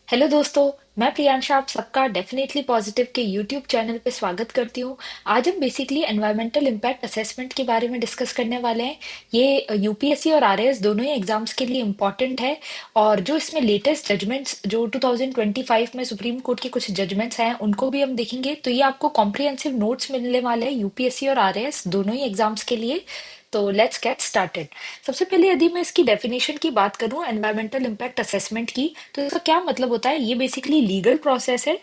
Hello दोस्तों। मैं प्रियांशा आप सबका डेफिनेटली पॉजिटिव के यूट्यूब चैनल पे स्वागत करती हूँ। आज हम बेसिकली एनवायरमेंटल इम्पैक्ट असेसमेंट के बारे में डिस्कस करने वाले हैं। ये यूपीएससी और आरएएस दोनों ही एग्जाम्स के लिए इम्पॉर्टेंट है। और जो इसमें लेटेस्ट जजमेंट्स जो 2025 में सुप्रीम कोर्ट के कुछ जजमेंट्स हैं उनको भी हम देखेंगे। तो ये आपको कॉम्प्रिहेंसिव नोट्स मिलने वाले हैं यूपीएससी और आरएएस दोनों ही एग्जाम्स के लिए। तो लेट्स गेट स्टार्टेड। सबसे पहले यदि मैं इसकी डेफिनेशन की बात करूं एनवायरमेंटल इम्पैक्ट असेसमेंट की, तो इसका क्या मतलब होता है। ये बेसिकली लीगल प्रोसेस है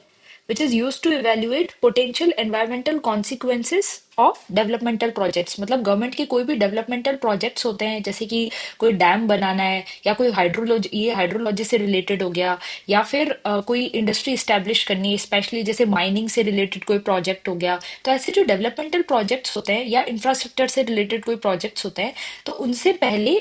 which is used to evaluate potential environmental consequences of developmental projects। मतलब गवर्नमेंट के कोई भी डेवलपमेंटल प्रोजेक्ट्स होते हैं, जैसे कि कोई डैम बनाना है या कोई हाइड्रोलॉजी, ये हाइड्रोलॉजी से रिलेटेड हो गया, या फिर कोई इंडस्ट्री इस्टेब्लिश करनी है, स्पेशली जैसे माइनिंग से रिलेटेड कोई प्रोजेक्ट हो गया। तो ऐसे जो डेवलपमेंटल प्रोजेक्ट्स होते हैं या इंफ्रास्ट्रक्चर से रिलेटेड कोई प्रोजेक्ट्स होते हैं, तो उनसे पहले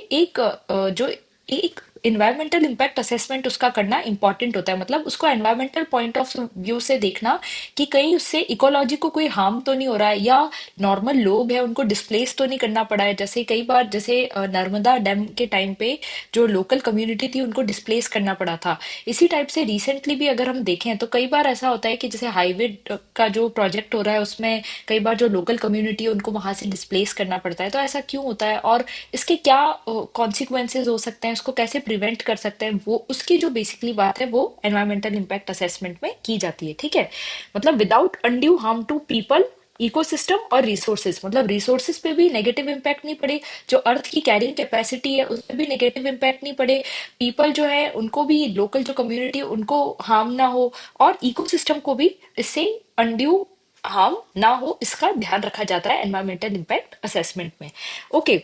जो एक इन्वायरमेंटल इम्पैक्ट असेसमेंट उसका करना इंपॉर्टेंट होता है। मतलब उसको एनवायरमेंटल पॉइंट ऑफ व्यू से देखना कि कहीं उससे इकोलॉजी को कोई हार्म तो नहीं हो रहा है, या नॉर्मल लोग हैं उनको डिस्प्लेस तो नहीं करना पड़ा है। जैसे कई बार जैसे नर्मदा डैम के टाइम पे जो लोकल कम्युनिटी थी उनको डिस्प्लेस करना पड़ा था। इसी टाइप से रिसेंटली भी अगर हम देखें तो कई बार ऐसा होता है कि जैसे हाईवे का जो प्रोजेक्ट हो रहा है उसमें कई बार जो लोकल कम्युनिटी है उनको वहां से डिस्प्लेस करना पड़ता है। तो ऐसा क्यों होता है और इसके क्या कॉन्सिक्वेंसेज हो सकते हैं, उसको कैसे प्रिवेंट कर सकते हैं, वो उसकी जो बेसिकली बात है वो एनवायरमेंटल इम्पैक्ट असेसमेंट में की जाती है। ठीक है। मतलब without undue harm to people, ecosystem और रिसोर्सेज। मतलब रिसोर्सेज पे भी नेगेटिव इम्पैक्ट नहीं पड़े, जो अर्थ की कैरिंग कैपेसिटी है उस पर भी नेगेटिव इम्पैक्ट नहीं पड़े, पीपल जो है उनको भी, लोकल जो कम्युनिटी है उनको हार्म ना हो, और इकोसिस्टम को भी इससे अनड्यू हार्म ना हो, इसका ध्यान रखा जाता है एनवायरमेंटल इम्पैक्ट असेसमेंट में। ओके।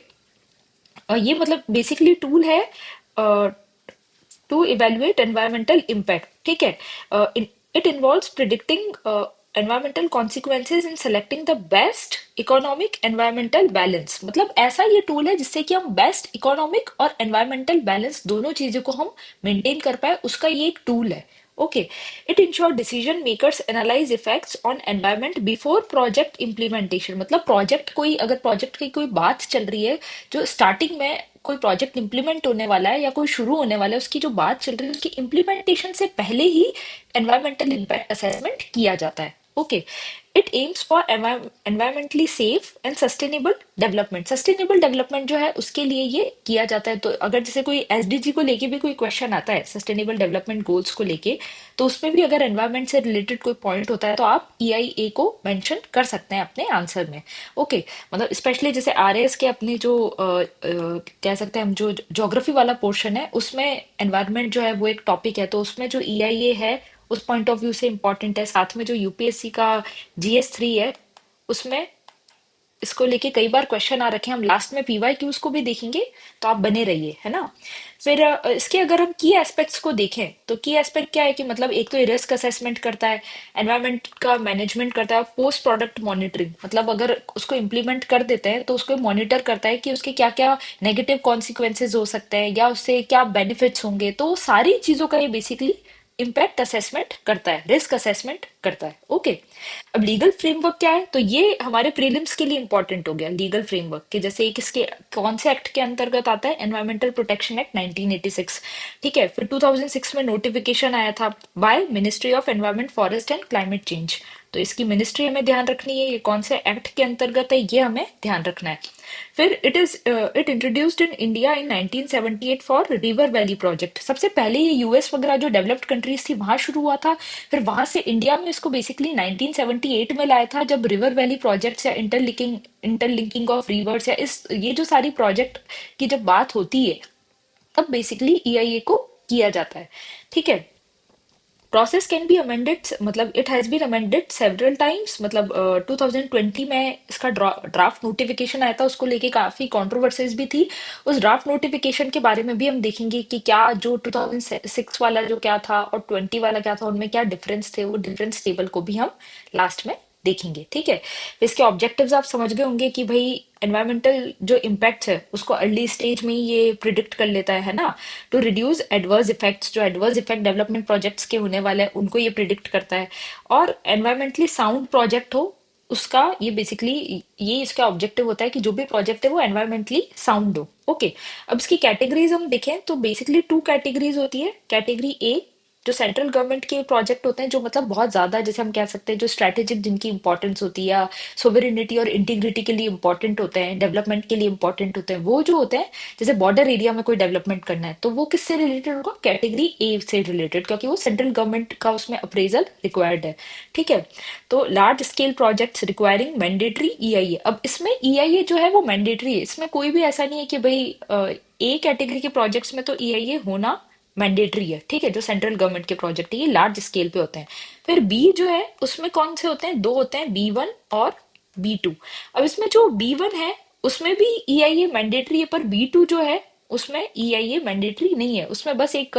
ये मतलब बेसिकली टूल है टू इवेल्युएट एनवायरमेंटल इम्पैक्ट। ठीक है। It involves predicting environmental consequences in selecting the best economic environmental balance. मतलब ऐसा ये टूल है जिससे कि हम बेस्ट इकोनॉमिक और एनवायरमेंटल बैलेंस दोनों चीजों को हम मेंटेन कर पाए, उसका ये एक टूल है। Okay. It ensure decision makers analyse effects on environment before project implementation. मतलब प्रोजेक्ट कोई, अगर प्रोजेक्ट की कोई बात चल रही है, जो स्टार्टिंग में कोई प्रोजेक्ट इंप्लीमेंट होने वाला है या कोई शुरू होने वाला है, उसकी जो बात चल रही है उसकी इंप्लीमेंटेशन से पहले ही एनवायरमेंटल इम्पैक्ट असेसमेंट किया जाता है। Okay. It aims for environmentally safe and sustainable development. Sustainable development जो है उसके लिए ये किया जाता है। तो अगर जैसे कोई एसडीजी को लेके भी कोई क्वेश्चन आता है, सस्टेनेबल डेवलपमेंट गोल्स को लेके, तो उसमें भी अगर एनवायरमेंट से रिलेटेड कोई पॉइंट होता है तो आप ईआईए को मेंशन कर सकते हैं अपने आंसर में। ओके। मतलब स्पेशली जैसे आरएएस के अपने जो कह सकते हैं हम, जो ज्योग्राफी वाला पोर्शन है उसमें एनवायरनमेंट जो है वो एक टॉपिक है, तो उसमें जो ईआईए है उस पॉइंट ऑफ व्यू से इंपॉर्टेंट है। साथ में जो यूपीएससी का जीएस 3 है उसमें इसको लेके कई बार क्वेश्चन आ रखे हैं। हम लास्ट में पीवाई क्यूज को भी देखेंगे, तो आप बने रहिए, है ना। फिर इसके अगर हम की एस्पेक्ट्स को देखें तो की एस्पेक्ट क्या है कि मतलब एक तो ये रिस्क असेसमेंट करता है, एनवायरनमेंट का मैनेजमेंट करता है, पोस्ट प्रोडक्ट मॉनिटरिंग। मतलब अगर उसको इम्प्लीमेंट कर देते हैं तो उसको मॉनिटर करता है कि उसके क्या क्या नेगेटिव कॉन्सिक्वेंसेज हो सकते हैं या उससे क्या बेनिफिट्स होंगे। तो सारी चीजों का ये बेसिकली इम्पैक्ट असेसमेंट करता है, रिस्क असेसमेंट करता है। ओके। अब लीगल फ्रेमवर्क क्या है, तो ये हमारे प्रीलिम्स के लिए इंपॉर्टेंट हो गया लीगल फ्रेमवर्क के। जैसे एक इसके कौन से एक्ट के अंतर्गत आता है, एनवायरमेंटल प्रोटेक्शन एक्ट 1986। ठीक है। फिर 2006 में नोटिफिकेशन आया था by ministry of environment, forest and climate change. तो इसकी मिनिस्ट्री हमें ध्यान रखनी है, ये कौन से एक्ट के अंतर्गत है ये हमें ध्यान रखना है। फिर it introduced in India in 1978 for river valley project. सबसे पहले ये यूएस वगैरह जो डेवलप्ड कंट्रीज थी वहां शुरू हुआ था, फिर वहां से इंडिया में इसको बेसिकली 1978 में लाया था, जब रिवर वैली प्रोजेक्ट्स या इंटरलिंकिंग ऑफ रिवर्स या इस ये जो सारी प्रोजेक्ट की जब बात होती है तब बेसिकली ईआईए को किया जाता है। ठीक है। प्रोसेस कैन बी अमेंडेड, मतलब it has been amended several times. मतलब 2020 में इसका ड्राफ्ट नोटिफिकेशन आया था, उसको लेके काफी कंट्रोवर्सीज भी थी। उस ड्राफ्ट नोटिफिकेशन के बारे में भी हम देखेंगे कि क्या जो 2006 वाला जो क्या था और 20 वाला क्या था, उनमें क्या डिफरेंस थे, वो डिफरेंस टेबल को भी हम लास्ट में देखेंगे। ठीक है। इसके ऑब्जेक्टिव्स आप समझ गए होंगे कि भाई एनवायरमेंटल जो इम्पैक्ट है उसको अर्ली स्टेज में ही ये प्रिडिक्ट कर लेता है ना। टू रिड्यूस एडवर्स इफेक्ट्स, जो एडवर्स इफेक्ट डेवलपमेंट प्रोजेक्ट्स के होने वाले हैं उनको ये प्रिडिक्ट करता है। और एनवायरमेंटली साउंड प्रोजेक्ट हो उसका ये बेसिकली ये इसका ऑब्जेक्टिव होता है कि जो भी प्रोजेक्ट है वो एनवायरमेंटली साउंड हो। ओके। अब इसकी कैटेगरीज हम देखें तो बेसिकली टू कैटेगरीज होती है, कैटेगरी ए जो सेंट्रल गवर्नमेंट के प्रोजेक्ट होते हैं जो मतलब बहुत ज्यादा, जैसे हम कह सकते हैं जो स्ट्रेटेजिक जिनकी इंपॉर्टेंस होती है या सोवेरेनिटी और इंटीग्रिटी के लिए इंपॉर्टेंट होते हैं, डेवलपमेंट के लिए इंपॉर्टेंट होते हैं, वो जो होते हैं, जैसे बॉर्डर एरिया में कोई डेवलपमेंट करना है तो वो किससे रिलेटेड होगा, कैटेगरी ए से रिलेटेड, क्योंकि वो सेंट्रल गवर्नमेंट का उसमें अप्रेजल रिक्वायर्ड है। ठीक है। तो large scale projects requiring mandatory EIA, अब इसमें ईआईए जो है वो मैंडेटरी है, इसमें कोई भी ऐसा नहीं है कि भाई ए कैटेगरी के प्रोजेक्ट्स में तो ईआईए होना मैंडेटरी है। ठीक है, जो सेंट्रल गवर्नमेंट के प्रोजेक्ट है ये लार्ज स्केल पे होते हैं। फिर बी जो है उसमें कौन से होते हैं, दो होते हैं, बी 1 और बी 2। अब इसमें जो बी 1 है उसमें भी ईआईए मैंडेटरी है, पर बी 2 जो है उसमें ईआईए मैंडेटरी नहीं है, उसमें बस एक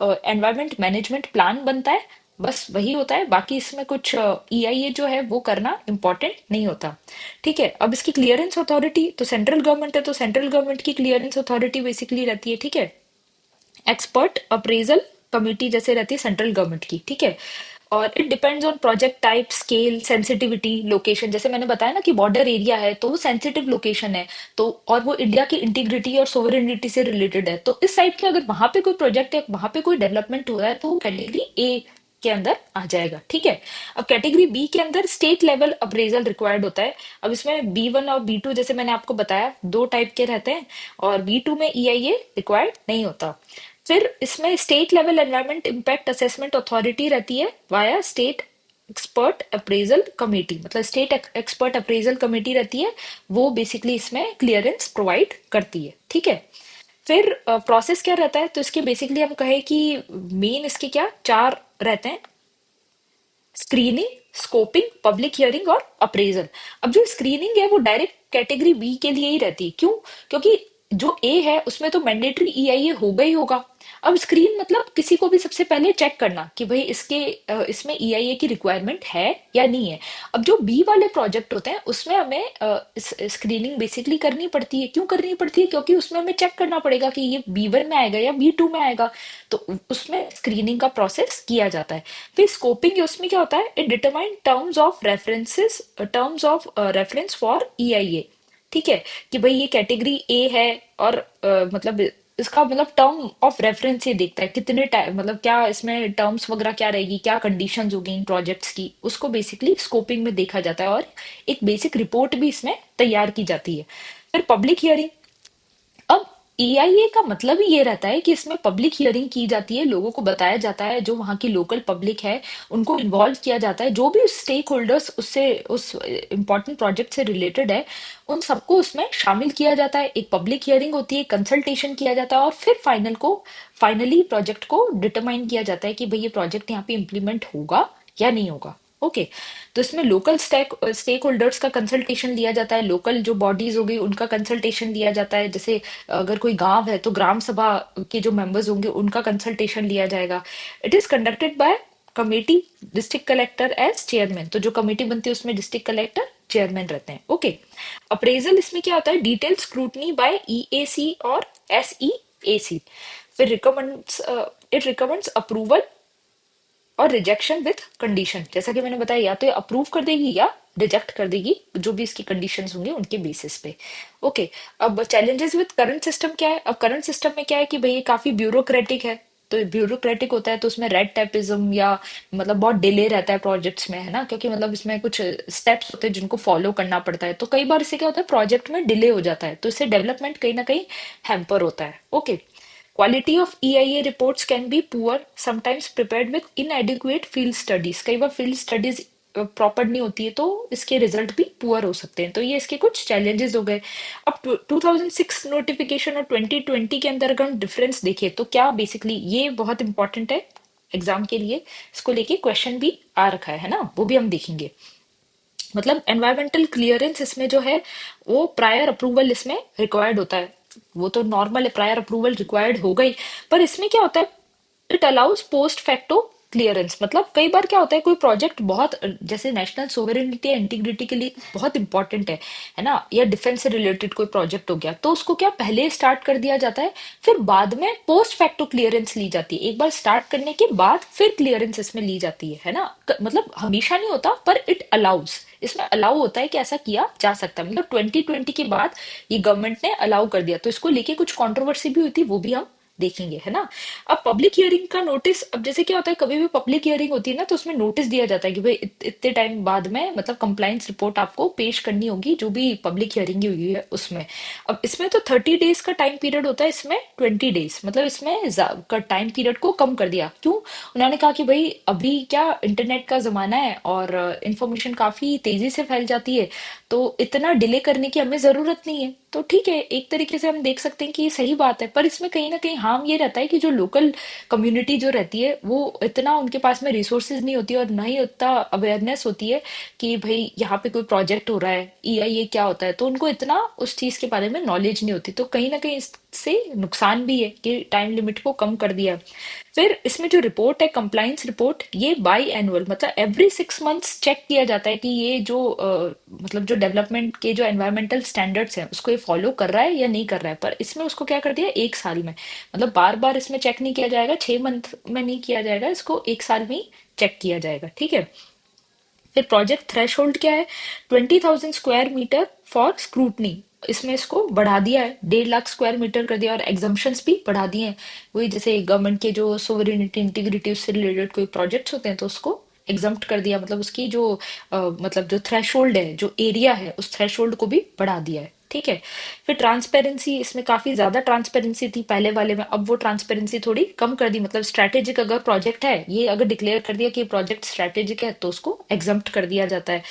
एनवायरमेंट मैनेजमेंट प्लान बनता है, बस वही होता है, बाकी इसमें कुछ ईआईए जो है वो करना इंपॉर्टेंट नहीं होता। ठीक है। अब इसकी क्लियरेंस अथॉरिटी, तो सेंट्रल गवर्नमेंट है तो सेंट्रल गवर्नमेंट की क्लियरेंस अथॉरिटी बेसिकली रहती है। ठीक है। एक्सपर्ट अप्रेजल कमिटी जैसे रहती है सेंट्रल गवर्नमेंट की। ठीक है। और it depends on project type, scale, sensitivity, location, जैसे मैंने बताया ना कि बॉर्डर एरिया है तो वो सेंसिटिव लोकेशन है, तो और वो इंडिया की इंटीग्रिटी और सोवरेनिटी से रिलेटेड है, तो इस साइड के अगर वहां पे कोई प्रोजेक्ट है, वहां पे कोई डेवलपमेंट हो रहा है तो वो कैटेगरी ए के अंदर आ जाएगा। ठीक है। अब कैटेगरी बी के अंदर स्टेट लेवल अप्रेजल रिक्वायर्ड होता है। अब इसमें बी 1 और बी 2 जैसे मैंने आपको बताया दो टाइप के रहते हैं, और बी 2 में ईआईए रिक्वायर्ड नहीं होता। फिर इसमें state level environment impact assessment authority रहती है via state expert appraisal committee, मतलब स्टेट एक्सपर्ट अप्रेजल कमेटी रहती है, वो बेसिकली इसमें क्लियरेंस प्रोवाइड करती है। ठीक है। फिर प्रोसेस क्या रहता है, तो इसके बेसिकली हम कहें कि मेन इसके क्या चार रहते हैं, स्क्रीनिंग, स्कोपिंग, पब्लिक हियरिंग और अप्रेजल। अब जो स्क्रीनिंग है वो डायरेक्ट कैटेगरी बी के लिए ही रहती है, क्यों, क्योंकि जो ए है उसमें तो मैंडेटरी ईआईए होगा ही होगा। अब स्क्रीन मतलब किसी को भी सबसे पहले चेक करना कि भाई इसमें ईआईए की रिक्वायरमेंट है या नहीं है। अब जो बी वाले प्रोजेक्ट होते हैं उसमें हमें स्क्रीनिंग बेसिकली करनी पड़ती है, क्यों करनी पड़ती है, क्योंकि उसमें हमें चेक करना पड़ेगा कि ये बी 1 में आएगा या बी 2 में आएगा, तो उसमें स्क्रीनिंग का प्रोसेस किया जाता है। फिर स्कोपिंग उसमें क्या होता है, it determine terms of reference for EIA. ठीक है, कि भाई ये कैटेगरी ए है, और मतलब इसका मतलब टर्म ऑफ रेफरेंस ये देखता है कितने टाइम, मतलब क्या इसमें टर्म्स वगैरह क्या रहेगी, क्या कंडीशंस होगी इन प्रोजेक्ट्स की, उसको बेसिकली स्कोपिंग में देखा जाता है, और एक बेसिक रिपोर्ट भी इसमें तैयार की जाती है। फिर पब्लिक हियरिंग, अब ईआईए का मतलब ही ये रहता है कि इसमें पब्लिक हियरिंग की जाती है, लोगों को बताया जाता है, जो वहाँ की लोकल पब्लिक है उनको इन्वॉल्व किया जाता है, जो भी स्टेक होल्डर्स उससे उस इम्पोर्टेंट प्रोजेक्ट से रिलेटेड है उन सबको उसमें शामिल किया जाता है, एक पब्लिक हियरिंग होती है, कंसल्टेशन किया जाता है, और फिर फाइनली प्रोजेक्ट को डिटरमाइन किया जाता है कि भाई ये प्रोजेक्ट यहाँ पे इम्प्लीमेंट होगा या नहीं होगा। ओके। तो इसमें लोकल स्टेक होल्डर्स का कंसल्टेशन लिया जाता है, लोकल जो बॉडीज होगी उनका कंसल्टेशन लिया जाता है, जैसे अगर कोई गांव है तो ग्राम सभा के जो मेंबर्स होंगे उनका कंसल्टेशन लिया जाएगा। It is conducted by committee, district collector as chairman, तो जो कमेटी बनती है उसमें डिस्ट्रिक्ट कलेक्टर चेयरमैन रहते हैं। ओके। अप्रेजल इसमें क्या होता है, डिटेल स्क्रूटनी बाय ईएसी और एसईएसी। फिर रिकमेंड्स इट रिकमेंड्स अप्रूवल और रिजेक्शन विथ कंडीशन, जैसा कि मैंने बताया या तो ये अप्रूव कर देगी या रिजेक्ट कर देगी, जो भी इसकी कंडीशंस होंगे उनके बेसिस पे। ओके। अब चैलेंजेस विथ करंट सिस्टम क्या है, अब करंट सिस्टम में क्या है कि भाई ये काफी ब्यूरोक्रेटिक है, तो ब्यूरोक्रेटिक होता है तो उसमें रेड टेपिज्म या मतलब बहुत डिले रहता है प्रोजेक्ट्स में, है ना, क्योंकि मतलब इसमें कुछ स्टेप्स होते हैं जिनको फॉलो करना पड़ता है, तो कई बार इससे क्या होता है प्रोजेक्ट में डिले हो जाता है, तो इससे डेवलपमेंट कहीं ना कहीं हैम्पर होता है। Okay. Quality of EIA reports can be poor, sometimes prepared with inadequate field studies. कई बार field studies प्रॉपर नहीं होती है तो इसके रिजल्ट भी पुअर हो सकते हैं, तो ये इसके कुछ चैलेंजेस हो गए। अब 2006 नोटिफिकेशन और 2020 के अंदर अगर हम डिफरेंस देखें तो क्या बेसिकली ये बहुत इंपॉर्टेंट है एग्जाम के लिए, इसको लेके क्वेश्चन भी आ रखा है ना, वो भी हम देखेंगे। मतलब एनवायरमेंटल क्लियरेंस इसमें जो है वो प्रायर अप्रूवल इसमें रिक्वायर्ड होता है, वो तो नॉर्मल है, प्रायर अप्रूवल रिक्वायर्ड हो गई, पर इसमें क्या होता है, it allows post facto clearance, मतलब कई बार क्या होता है कोई प्रोजेक्ट बहुत जैसे नेशनल सोवेरेनिटी या इंटीग्रिटी के लिए बहुत इंपॉर्टेंट है ना, या डिफेंस से रिलेटेड कोई प्रोजेक्ट हो गया तो उसको क्या पहले स्टार्ट कर दिया जाता है, फिर बाद में पोस्ट फैक्टो क्लियरेंस ली जाती है, एक बार स्टार्ट करने के बाद फिर क्लियरेंस इसमें ली जाती है ना, मतलब हमेशा नहीं होता पर इट अलाउज, इसमें अलाउ होता है कि ऐसा किया जा सकता है, मतलब 2020 के बाद ये गवर्नमेंट ने अलाउ कर दिया, तो इसको लेके कुछ कंट्रोवर्सी भी हुई थी, वो भी हम देखेंगे, है ना। अब पब्लिक हियरिंग का नोटिस, अब जैसे क्या होता है, कभी भी पब्लिक हियरिंग होती है ना, तो उसमें नोटिस दिया जाता है कि भाई इतने टाइम बाद में मतलब कंप्लाइंस रिपोर्ट आपको पेश करनी होगी, जो भी पब्लिक हियरिंग हुई है उसमें। अब इसमें तो 30 डेज का टाइम पीरियड होता है, इसमें 20 डेज, मतलब इसमें का टाइम पीरियड को कम कर दिया। क्यों? उन्होंने कहा कि भाई अभी क्या इंटरनेट का जमाना है और इंफॉर्मेशन काफी तेजी से फैल जाती है, तो इतना डिले करने की हमें जरूरत नहीं है। तो ठीक है, एक तरीके से हम देख सकते हैं कि ये सही बात है, पर इसमें कहीं ना कहीं हार्म ये रहता है कि जो लोकल कम्युनिटी जो रहती है, वो इतना उनके पास में रिसोर्सेज नहीं होती और ना ही उतना अवेयरनेस होती है कि भाई यहाँ पे कोई प्रोजेक्ट हो रहा है, ईआईए क्या होता है, तो उनको इतना उस चीज के बारे में नॉलेज नहीं होती। तो कहीं ना कहीं इससे नुकसान भी है कि टाइम लिमिट को कम कर दिया। फिर इसमें जो रिपोर्ट है, कंप्लाइंस रिपोर्ट, ये बाई एनुअल मतलब एवरी 6 मंथ्स चेक किया जाता है कि ये जो मतलब जो डेवलपमेंट के जो एनवायरमेंटल स्टैंडर्ड्स हैं उसको ये फॉलो कर रहा है या नहीं कर रहा है। पर इसमें उसको क्या कर दिया, 1 साल में, मतलब बार बार इसमें चेक नहीं किया जाएगा, 6 मंथ में नहीं किया जाएगा, इसको 1 साल में ही चेक किया जाएगा, ठीक है। फिर प्रोजेक्ट थ्रेशोल्ड क्या है, 20,000 स्क्वायर मीटर फॉर स्क्रूटनी, इसमें इसको बढ़ा दिया है, 1.5 लाख स्क्वायर मीटर कर दिया, और एग्जम्पशंस भी बढ़ा दिए हैं। वही जैसे गवर्नमेंट के जो सोवरेनिटी इंटीग्रिटी उससे रिलेटेड कोई प्रोजेक्ट्स होते हैं तो उसको एग्जम्प्ट कर दिया, मतलब उसकी जो मतलब जो थ्रेशोल्ड है, जो एरिया है, उस थ्रेशोल्ड को भी बढ़ा दिया है, ठीक है। फिर ट्रांसपेरेंसी, इसमें काफी ज्यादा ट्रांसपेरेंसी थी पहले वाले में, अब वो ट्रांसपेरेंसी थोड़ी कम कर दी। मतलब स्ट्रैटेजिक अगर प्रोजेक्ट है, ये अगर डिक्लेयर कर दिया कि प्रोजेक्ट स्ट्रैटेजिक है, तो उसको एग्जम्प्ट कर दिया जाता है,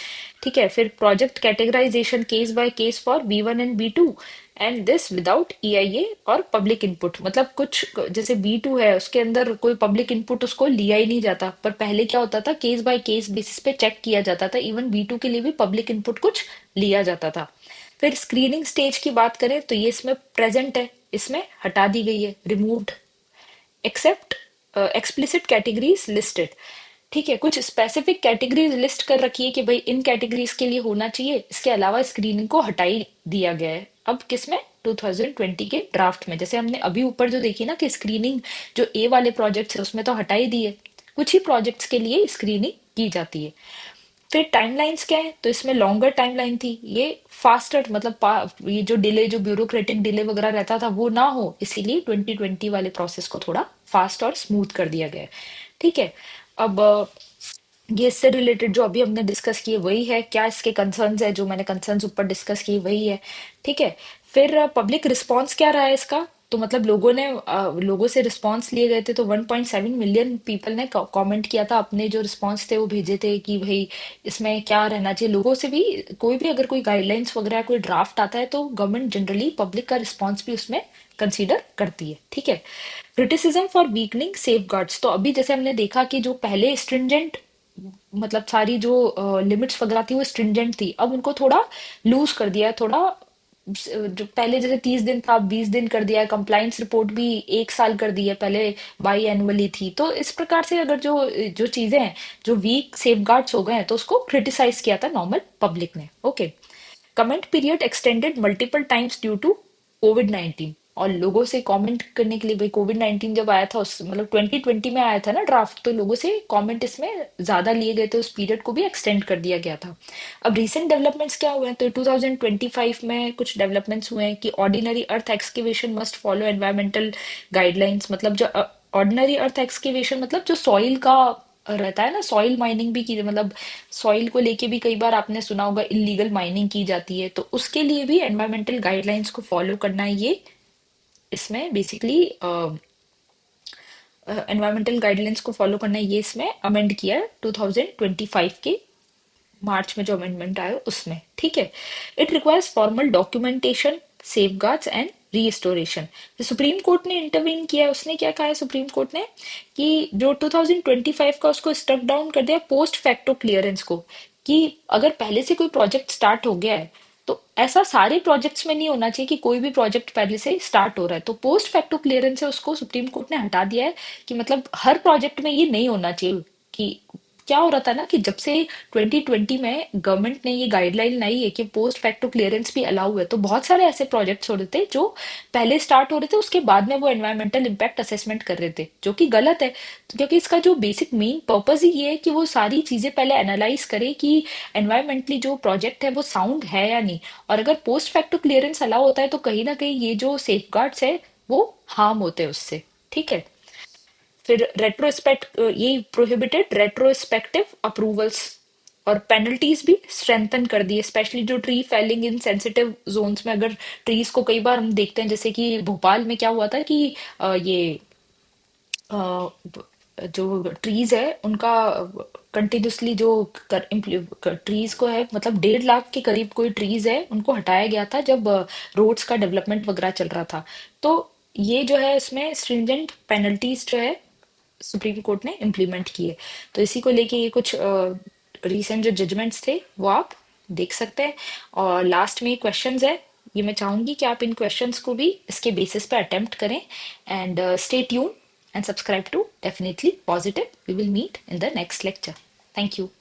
ठीक है। फिर project categorisation case by case for B1 and B2, and this without EIA और पब्लिक इनपुट। मतलब कुछ जैसे B2 है, उसके अंदर कोई पब्लिक इनपुट उसको लिया ही नहीं जाता, पर पहले क्या होता था, केस बाय केस बेसिस पे चेक किया जाता था, इवन B2 के लिए भी पब्लिक इनपुट कुछ लिया जाता था। फिर स्क्रीनिंग स्टेज की बात करें तो ये इसमें प्रेजेंट है, इसमें हटा दी गई है, removed, except explicit categories listed, ठीक है। कुछ स्पेसिफिक कैटेगरीज लिस्ट कर रखी है कि भाई इन कैटेगरीज के लिए होना चाहिए, इसके अलावा स्क्रीनिंग को हटा ही दिया गया है। अब किसमें, 2020 के ड्राफ्ट में, जैसे हमने अभी ऊपर जो देखी ना कि स्क्रीनिंग जो ए वाले प्रोजेक्ट्स है उसमें तो हटा ही दी है, कुछ ही प्रोजेक्ट्स के लिए स्क्रीनिंग की जाती है। फिर टाइमलाइंस क्या है, तो इसमें लॉन्गर टाइमलाइन थी, ये फास्टर, मतलब ये जो डिले, जो ब्यूरोक्रेटिक डिले वगैरह रहता था वो ना हो, इसीलिए 2020 वाले प्रोसेस को थोड़ा फास्ट और स्मूथ कर दिया गया है, ठीक है। अब ये इससे रिलेटेड जो अभी हमने डिस्कस किए वही है, क्या इसके कंसर्न्स है, जो मैंने कंसर्न्स ऊपर डिस्कस किए वही है, ठीक है। फिर पब्लिक रिस्पांस क्या रहा है इसका, तो मतलब लोगों से रिस्पांस लिए गए थे, तो 1.7 मिलियन पीपल ने कमेंट किया था, अपने जो रिस्पांस थे वो भेजे थे कि भाई इसमें क्या रहना चाहिए। लोगों से भी कोई भी अगर कोई गाइडलाइंस वगैरह कोई ड्राफ्ट आता है तो गवर्नमेंट जनरली पब्लिक का रिस्पांस भी उसमें कंसीडर करती है, ठीक है। Criticism for weakening safe guards, तो अभी जैसे हमने देखा कि जो पहले स्ट्रिंजेंट मतलब सारी जो लिमिट्स वगैरह थी वो स्ट्रिंजेंट थी, अब उनको थोड़ा लूज कर दिया है, थोड़ा जो पहले जैसे 30 दिन था 20 दिन कर दिया है, कंप्लाइंस रिपोर्ट भी 1 साल कर दी है, पहले बाई एनुअली थी। तो इस प्रकार से अगर जो जो चीजें हैं, जो वीक सेफ गार्ड्स हो गए हैं, तो उसको क्रिटिसाइज किया था नॉर्मल पब्लिक ने, okay. Comment period extended multiple times due to COVID 19, और लोगों से कमेंट करने के लिए, भाई कोविड 19 जब आया था उस मतलब 2020 में आया था ना ड्राफ्ट, तो लोगों से कमेंट इसमें ज्यादा लिए गए थे, उस पीरियड को भी एक्सटेंड कर दिया गया था। अब रीसेंट डेवलपमेंट्स क्या हुए हैं, तो 2025 में कुछ डेवलपमेंट्स हुए हैं कि ordinary earth excavation must follow environmental guidelines. मतलब जो ऑर्डिनरी अर्थ एक्सकेवेशन मतलब जो सॉइल का रहता है ना, सॉइल माइनिंग भी की, मतलब सॉइल को लेके भी कई बार आपने सुना होगा इलीगल माइनिंग की जाती है, तो उसके लिए भी एनवायरमेंटल गाइडलाइंस को फॉलो करना है, ये इसमें बेसिकली एनवायरमेंटल गाइडलाइंस को फॉलो करना है, ये इसमें अमेंड किया है 2025 के मार्च में जो अमेंडमेंट आया उसमें, ठीक है। It requires formal documentation, safeguards and restoration. Supreme court ने इंटरवीन किया है, उसने क्या कहा है सुप्रीम कोर्ट ने, कि जो 2025 का उसको स्टक डाउन कर दिया पोस्ट फैक्टो क्लियरेंस को, कि अगर पहले से कोई प्रोजेक्ट स्टार्ट हो गया है तो ऐसा सारे प्रोजेक्ट्स में नहीं होना चाहिए कि कोई भी प्रोजेक्ट पहले से स्टार्ट हो रहा है, तो पोस्ट फैक्टो क्लियरेंस है उसको सुप्रीम कोर्ट ने हटा दिया है, कि मतलब हर प्रोजेक्ट में ये नहीं होना चाहिए। कि क्या हो रहा था ना कि जब से 2020 में गवर्नमेंट ने ये गाइडलाइन लाई है कि पोस्ट फैक्टो क्लियरेंस भी अलाउ है, तो बहुत सारे ऐसे प्रोजेक्ट्स हो रहे थे जो पहले स्टार्ट हो रहे थे, उसके बाद में वो एनवायरमेंटल इम्पैक्ट असेसमेंट कर रहे थे, जो कि गलत है। क्योंकि इसका जो बेसिक मेन पर्पज ही ये है कि वो सारी चीजें पहले एनालाइज करे कि एनवायरमेंटली जो प्रोजेक्ट है वो साउंड है या नहीं। और अगर पोस्ट फैक्टो क्लियरेंस अलाउ होता है तो कहीं ना कहीं ये जो सेफ गार्ड्स है वो हार्म होते हैं उससे। ठीक है। फिर रेट्रोस्पेक्ट ये प्रोहिबिटेड रेट्रोस्पेक्टिव अप्रूवल्स और पेनल्टीज भी स्ट्रेंथन कर दी, स्पेशली जो ट्री फेलिंग इन सेंसिटिव जोन्स में। अगर ट्रीज को कई बार हम देखते हैं, जैसे कि भोपाल में क्या हुआ था कि ये अ, जो ट्रीज है उनका कंटिन्यूसली जो ट्रीज को है, मतलब 1.5 लाख के करीब कोई ट्रीज है उनको हटाया गया था जब रोड्स का डेवलपमेंट वगैरह चल रहा था। तो ये जो है इसमें स्ट्रिंजेंट पेनल्टीज जो है सुप्रीम कोर्ट ने इम्प्लीमेंट किए। तो इसी को लेके ये कुछ रीसेंट जो जजमेंट्स थे वो आप देख सकते हैं। और लास्ट में क्वेश्चंस है, ये मैं चाहूंगी कि आप इन क्वेश्चंस को भी इसके बेसिस पे अटेम्प्ट करें। And stay tune and subscribe to Definitely Positive. We will meet in the next lecture. Thank you.